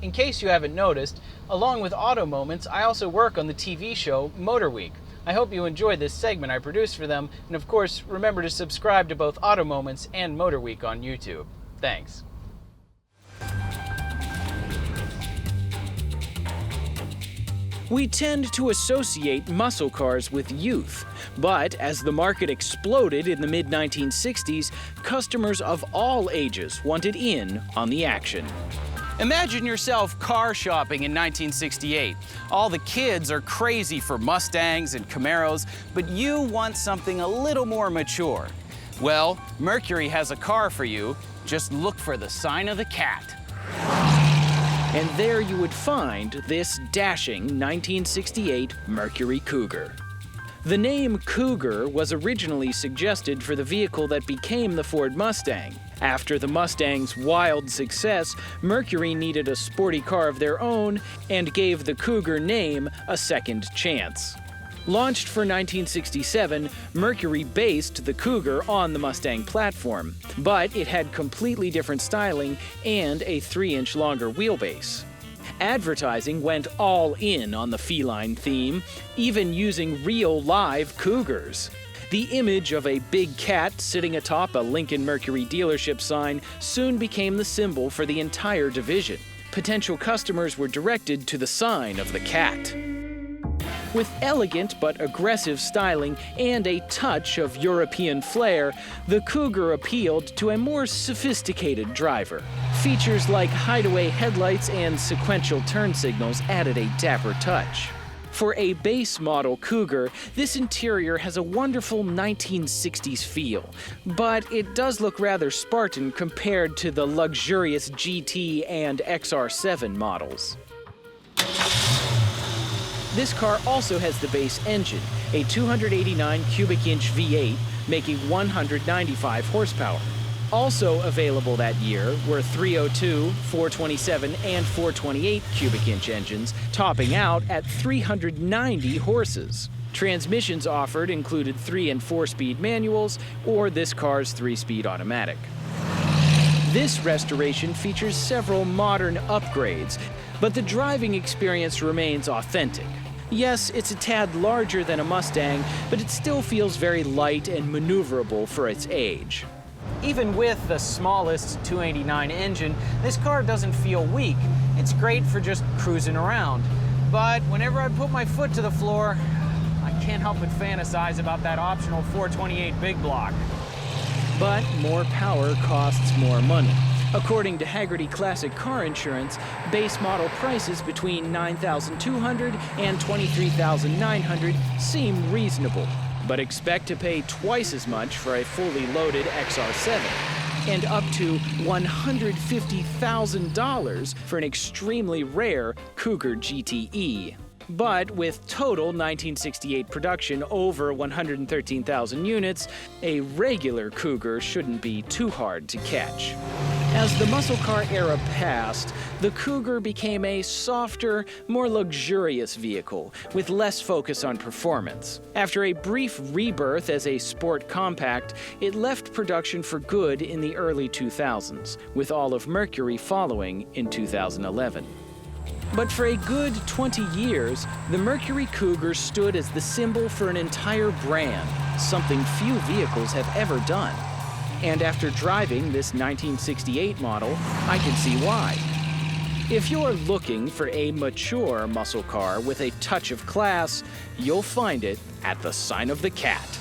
In case you haven't noticed, along with AutoMoments, I also work on the TV show MotorWeek. I hope you enjoyed this segment I produced for them, and of course, remember to subscribe to both AutoMoments and MotorWeek on YouTube. Thanks. We tend to associate muscle cars with youth, but as the market exploded in the mid-1960s, customers of all ages wanted in on the action. Imagine yourself car shopping in 1968. All the kids are crazy for Mustangs and Camaros, but you want something a little more mature. Well, Mercury has a car for you. Just look for the sign of the cat. And there you would find this dashing 1968 Mercury Cougar. The name Cougar was originally suggested for the vehicle that became the Ford Mustang. After the Mustang's wild success, Mercury needed a sporty car of their own and gave the Cougar name a second chance. Launched for 1967, Mercury based the Cougar on the Mustang platform, but it had completely different styling and a 3-inch longer wheelbase. Advertising went all in on the feline theme, even using real live cougars. The image of a big cat sitting atop a Lincoln Mercury dealership sign soon became the symbol for the entire division. Potential customers were directed to the sign of the cat. With elegant but aggressive styling and a touch of European flair, the Cougar appealed to a more sophisticated driver. Features like hideaway headlights and sequential turn signals added a dapper touch. For a base model Cougar, this interior has a wonderful 1960s feel, but it does look rather Spartan compared to the luxurious GT and XR7 models. This car also has the base engine, a 289 cubic inch V8, making 195 horsepower. Also available that year were 302, 427, and 428 cubic inch engines, topping out at 390 horses. Transmissions offered included 3- and 4-speed manuals, or this car's 3-speed automatic. This restoration features several modern upgrades, but the driving experience remains authentic. Yes, it's a tad larger than a Mustang, but it still feels very light and maneuverable for its age. Even with the smallest 289 engine, this car doesn't feel weak. It's great for just cruising around. But whenever I put my foot to the floor, I can't help but fantasize about that optional 428 big block. But more power costs more money. According to Hagerty Classic Car Insurance, base model prices between $9,200 and $23,900 seem reasonable, but expect to pay twice as much for a fully loaded XR7 and up to $150,000 for an extremely rare Cougar GTE. But with total 1968 production over 113,000 units, a regular Cougar shouldn't be too hard to catch. As the muscle car era passed, the Cougar became a softer, more luxurious vehicle with less focus on performance. After a brief rebirth as a sport compact, it left production for good in the early 2000s, with all of Mercury following in 2011. But for a good 20 years, the Mercury Cougar stood as the symbol for an entire brand, something few vehicles have ever done. And after driving this 1968 model, I can see why. If you're looking for a mature muscle car with a touch of class, you'll find it at the sign of the cat.